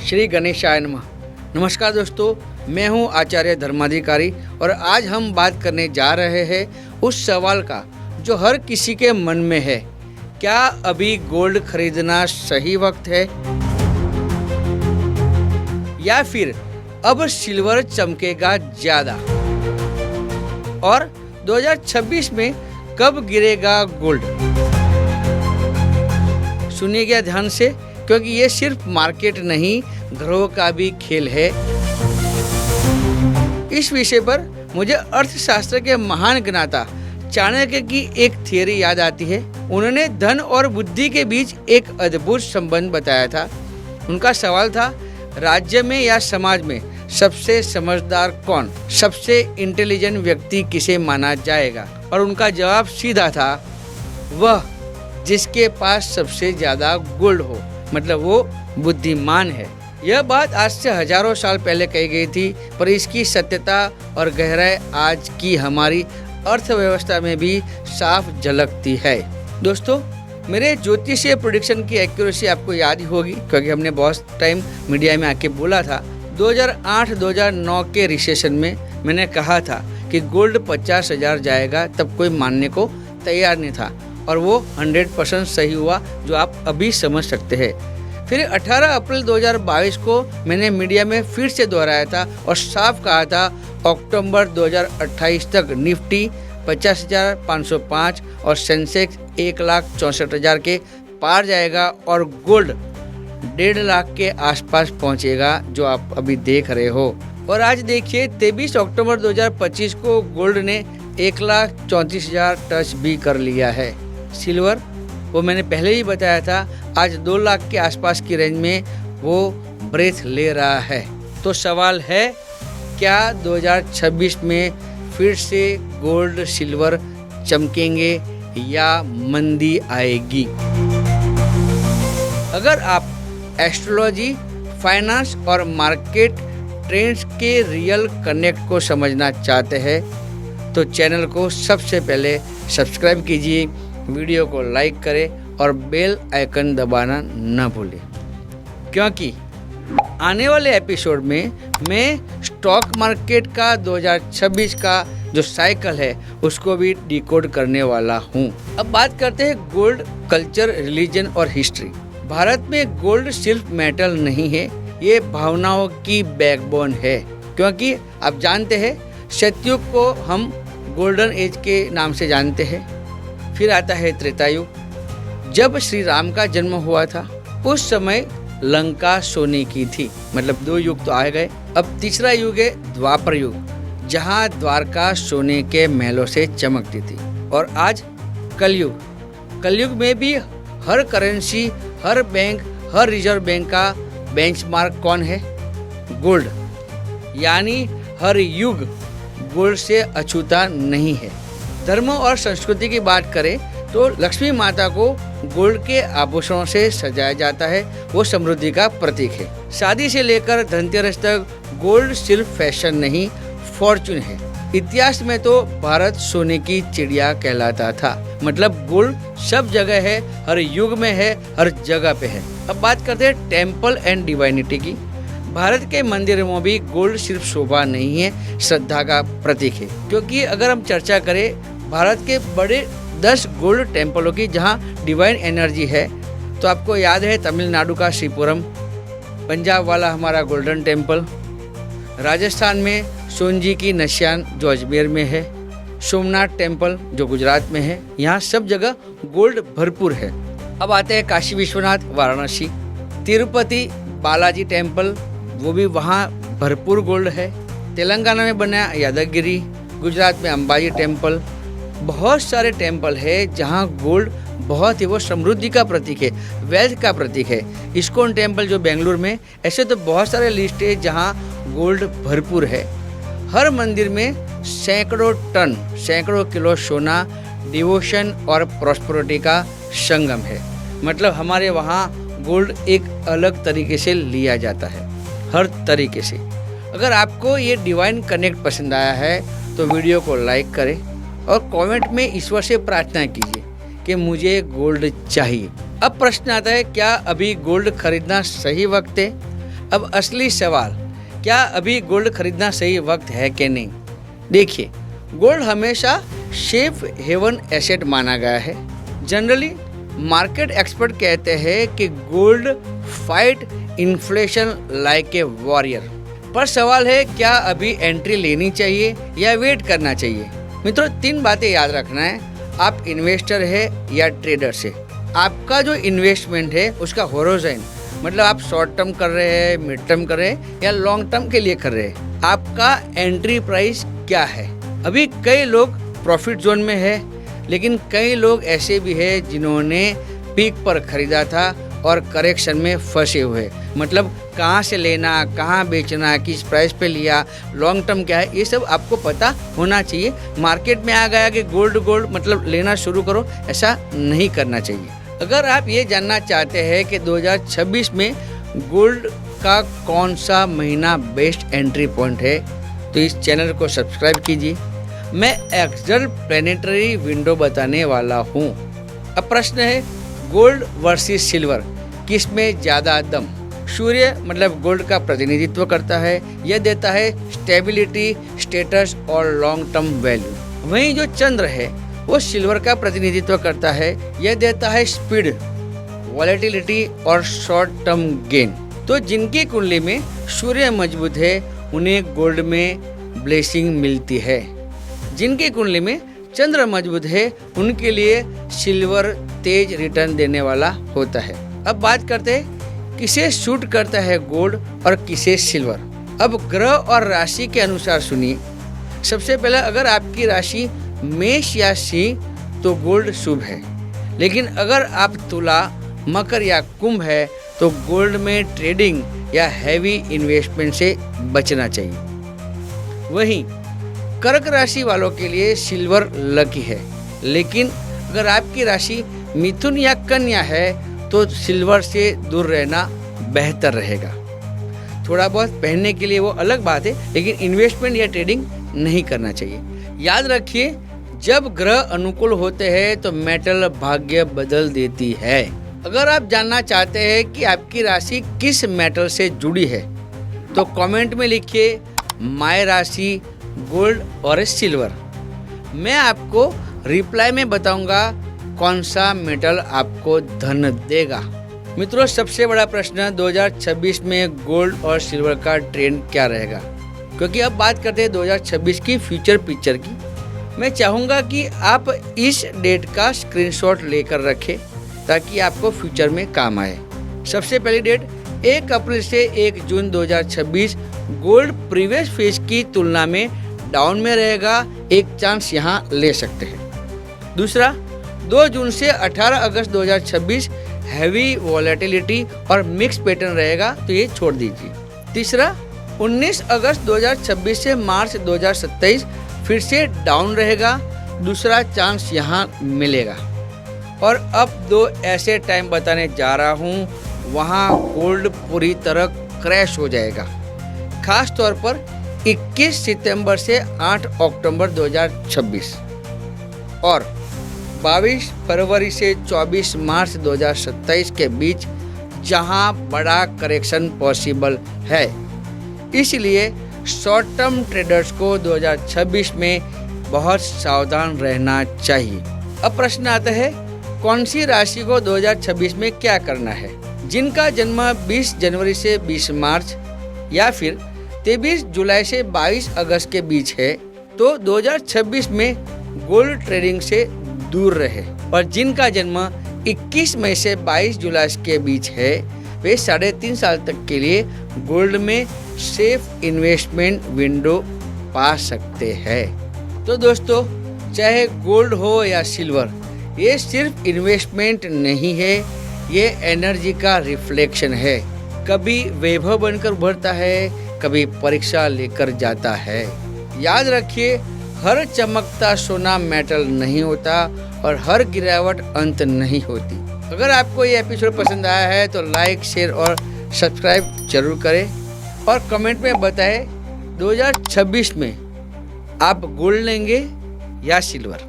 श्री गणेशाय नमः। नमस्कार दोस्तों, मैं हूं आचार्य धर्माधिकारी और आज हम बात करने जा रहे हैं उस सवाल का जो हर किसी के मन में है। क्या अभी गोल्ड खरीदना सही वक्त है या फिर अब सिल्वर चमकेगा ज़्यादा? और 2026 में कब गिरेगा गोल्ड? सुनिएगा ध्यान से, क्योंकि ये सिर्फ मार्केट नहीं, ग्रहों का भी खेल है। इस विषय पर मुझे अर्थशास्त्र के महान ज्ञाता चाणक्य की एक थियरी याद आती है। उन्होंने धन और बुद्धि के बीच एक अद्भुत संबंध बताया था। उनका सवाल था, राज्य में या समाज में सबसे समझदार कौन, सबसे इंटेलिजेंट व्यक्ति किसे माना जाएगा? और उनका जवाब सीधा था, वह जिसके पास सबसे ज़्यादा गोल्ड हो, मतलब वो बुद्धिमान है। यह बात आज से हजारों साल पहले कही गई थी, पर इसकी सत्यता और गहराई आज की हमारी अर्थव्यवस्था में भी साफ झलकती है। दोस्तों, मेरे ज्योतिषीय प्रेडिक्शन की एक्यूरेसी आपको याद ही होगी, क्योंकि हमने बहुत टाइम मीडिया में आके बोला था। 2008-2009 के रिसेशन में मैंने कहा था कि गोल्ड 50,000 जाएगा, तब कोई मानने को तैयार नहीं था, और वो 100% सही हुआ, जो आप अभी समझ सकते हैं। फिर 18 अप्रैल 2022 को मैंने मीडिया में फिर से दोहराया था और साफ कहा था, अक्टूबर 2028 तक निफ्टी 50,505 और सेंसेक्स 1,64,000 के पार जाएगा और गोल्ड 1.5 लाख के आसपास पहुंचेगा, जो आप अभी देख रहे हो। और आज देखिए, 23 अक्टूबर 2025 को गोल्ड ने 1,34,000 टच भी कर लिया है। सिल्वर, वो मैंने पहले ही बताया था, आज 2 लाख के आसपास की रेंज में वो ब्रेथ ले रहा है। तो सवाल है, क्या 2026 में फिर से गोल्ड सिल्वर चमकेंगे या मंदी आएगी? अगर आप एस्ट्रोलॉजी, फाइनेंस और मार्केट ट्रेंड्स के रियल कनेक्ट को समझना चाहते हैं तो चैनल को सबसे पहले सब्सक्राइब कीजिए, वीडियो को लाइक करें और बेल आइकन दबाना न भूलें, क्योंकि आने वाले एपिसोड में मैं स्टॉक मार्केट का 2026 का जो साइकिल है उसको भी डिकोड करने वाला हूँ। अब बात करते हैं गोल्ड कल्चर, रिलीजन और हिस्ट्री। भारत में गोल्ड सिर्फ मेटल नहीं है, ये भावनाओं की बैकबोन है। क्योंकि आप जानते हैं, सतयुग को हम गोल्डन एज के नाम से जानते हैं। फिर आता है त्रेता युग, जब श्री राम का जन्म हुआ था। उस समय लंका सोने की थी, मतलब 2 युग तो आ गए। अब तीसरा युग है द्वापर युग, जहाँ द्वारका सोने के महलों से चमकती थी। और आज कलयुग। कलयुग में भी हर करेंसी, हर बैंक, हर रिजर्व बैंक का बेंचमार्क कौन है? गोल्ड। यानी हर युग गोल्ड से अछूता नहीं है। धर्म और संस्कृति की बात करें तो लक्ष्मी माता को गोल्ड के आभूषणों से सजाया जाता है, वो समृद्धि का प्रतीक है। शादी से लेकर धनतेरस तक गोल्ड सिर्फ फैशन नहीं, फॉर्चून है। इतिहास में तो भारत सोने की चिड़िया कहलाता था, मतलब गोल्ड सब जगह है, हर युग में है, हर जगह पे है। अब बात करते हैं टेम्पल एंड डिवाइनिटी की। भारत के मंदिरों में भी गोल्ड सिर्फ शोभा नहीं है, श्रद्धा का प्रतीक है। क्योंकि अगर हम चर्चा करें भारत के बड़े 10 गोल्ड टेम्पलों की जहां डिवाइन एनर्जी है, तो आपको याद है तमिलनाडु का श्रीपुरम, पंजाब वाला हमारा गोल्डन टेम्पल, राजस्थान में सोनजी की नशियान जो अजमेर में है, सोमनाथ टेम्पल जो गुजरात में है। यहाँ सब जगह गोल्ड भरपूर है। अब आते हैं काशी विश्वनाथ, वाराणसी, तिरुपति बालाजी टेम्पल, वो भी वहाँ भरपूर गोल्ड है। तेलंगाना में बना यादगिरी, गुजरात में अंबाजी टेम्पल। बहुत सारे टेम्पल है जहाँ गोल्ड बहुत ही वो समृद्धि का प्रतीक है, वेल्थ का प्रतीक है। इस्कॉन टेम्पल जो बेंगलुरु में, ऐसे तो बहुत सारे लिस्ट है जहाँ गोल्ड भरपूर है। हर मंदिर में सैकड़ों टन, सैकड़ों किलो सोना डिवोशन और प्रॉस्पेरिटी का संगम है। मतलब हमारे वहाँ गोल्ड एक अलग तरीके से लिया जाता है, हर तरीके से। अगर आपको ये डिवाइन कनेक्ट पसंद आया है तो वीडियो को लाइक करें और कमेंट में ईश्वर से प्रार्थना कीजिए कि मुझे गोल्ड चाहिए। अब प्रश्न आता है, क्या अभी गोल्ड खरीदना सही वक्त है? अब असली सवाल, क्या अभी गोल्ड खरीदना सही वक्त है कि नहीं? देखिए, गोल्ड हमेशा सेफ हेवन एसेट माना गया है। जनरली मार्केट एक्सपर्ट कहते हैं कि gold fight inflation like a warrior. पर सवाल है, क्या अभी एंट्री लेनी चाहिए या वेट करना चाहिए? मित्रों, 3 बातें याद रखना है। आप इन्वेस्टर है या ट्रेडर से, आपका जो इन्वेस्टमेंट है उसका होराइजन, मतलब आप शॉर्ट टर्म कर रहे हैं, मिड टर्म कर रहे हैं या लॉन्ग टर्म के लिए कर रहे हैं, आपका एंट्री प्राइस क्या है। अभी कई लोग प्रॉफिट जोन में है, लेकिन कई लोग ऐसे भी हैं जिन्होंने पीक पर खरीदा था और करेक्शन में फंसे हुए, मतलब कहाँ से लेना, कहाँ बेचना, किस प्राइस पे लिया, लॉन्ग टर्म क्या है, ये सब आपको पता होना चाहिए। मार्केट में आ गया कि गोल्ड मतलब लेना शुरू करो, ऐसा नहीं करना चाहिए। अगर आप ये जानना चाहते हैं कि 2026 में गोल्ड का कौन सा महीना बेस्ट एंट्री पॉइंट है, तो इस चैनल को सब्सक्राइब कीजिए। मैं एक्सटर्नल प्लैनेटरी विंडो बताने वाला हूँ। अब प्रश्न है, गोल्ड वर्सेस सिल्वर, किस में ज़्यादा दम? सूर्य मतलब गोल्ड का प्रतिनिधित्व करता है, यह देता है स्टेबिलिटी, स्टेटस और लॉन्ग टर्म वैल्यू। वहीं जो चंद्र है वो सिल्वर का प्रतिनिधित्व करता है, यह देता है स्पीड, वॉलेटिलिटी और शॉर्ट टर्म गेन। तो जिनकी कुंडली में सूर्य मजबूत है उन्हें गोल्ड में ब्लेसिंग मिलती है। जिनकी कुंडली में चंद्र मजबूत है उनके लिए सिल्वर तेज रिटर्न देने वाला होता है। अब बात करते हैं किसे सूट करता है गोल्ड और किसे सिल्वर। अब ग्रह और राशि के अनुसार सुनिए। सबसे पहले, अगर आपकी राशि मेष या सिंह तो गोल्ड शुभ है, लेकिन अगर आप तुला, मकर या कुंभ है तो गोल्ड में ट्रेडिंग या हैवी इन्वेस्टमेंट से बचना चाहिए। वहीं कर्क राशि वालों के लिए सिल्वर लकी है, लेकिन अगर आपकी राशि मिथुन या कन्या है तो सिल्वर से दूर रहना बेहतर रहेगा। थोड़ा बहुत पहनने के लिए वो अलग बात है, लेकिन इन्वेस्टमेंट या ट्रेडिंग नहीं करना चाहिए। याद रखिए, जब ग्रह अनुकूल होते हैं तो मेटल भाग्य बदल देती है। अगर आप जानना चाहते हैं कि आपकी राशि किस मेटल से जुड़ी है तो कमेंट में लिखिए माय राशि गोल्ड और सिल्वर। मैं आपको रिप्लाई में बताऊंगा कौन सा मेटल आपको धन देगा। मित्रों, सबसे बड़ा प्रश्न 2026 में गोल्ड और सिल्वर का ट्रेंड क्या रहेगा, क्योंकि अब बात करते हैं 2026 की फ्यूचर पिक्चर की। मैं चाहूँगा कि आप इस डेट का स्क्रीनशॉट लेकर रखें ताकि आपको फ्यूचर में काम आए। सबसे पहली डेट 1 अप्रैल से 1 जून 2026 गोल्ड प्रीवियस फेज की तुलना में डाउन में रहेगा, एक चांस यहाँ ले सकते हैं। दूसरा, 2 जून से 18 अगस्त 2026 हैवी वॉलेटिलिटी और मिक्स पैटर्न रहेगा, तो ये छोड़ दीजिए। तीसरा, 19 अगस्त 2026 से मार्च 2027 फिर से डाउन रहेगा, दूसरा चांस यहाँ मिलेगा। और अब 2 ऐसे टाइम बताने जा रहा हूँ वहाँ गोल्ड पूरी तरह क्रैश हो जाएगा, खास तौर पर 21 सितंबर से 8 अक्टूबर 2026 और 22 फरवरी से 24 मार्च 2027 के बीच, जहां बड़ा करेक्शन पॉसिबल है। इसलिए शॉर्ट टर्म ट्रेडर्स को 2026 में बहुत सावधान रहना चाहिए। अब प्रश्न आता है, कौन सी राशि को 2026 में क्या करना है? जिनका जन्म 20 जनवरी से 20 मार्च या फिर 23 जुलाई से 22 अगस्त के बीच है तो 2026 में गोल्ड ट्रेडिंग से दूर रहे, और जिनका जन्म 21 मई से 22 जुलाई के बीच है वे 3.5 साल तक के लिए गोल्ड में सेफ इन्वेस्टमेंट विंडो पा सकते हैं। तो दोस्तों, चाहे गोल्ड हो या सिल्वर, ये सिर्फ इन्वेस्टमेंट नहीं है, ये एनर्जी का रिफ्लेक्शन है। कभी वैभव बनकर उभरता है, कभी परीक्षा लेकर जाता है। याद रखिए, हर चमकता सोना मेटल नहीं होता और हर गिरावट अंत नहीं होती। अगर आपको ये एपिसोड पसंद आया है तो लाइक, शेयर और सब्सक्राइब जरूर करें और कमेंट में बताएं 2026 में आप गोल्ड लेंगे या सिल्वर।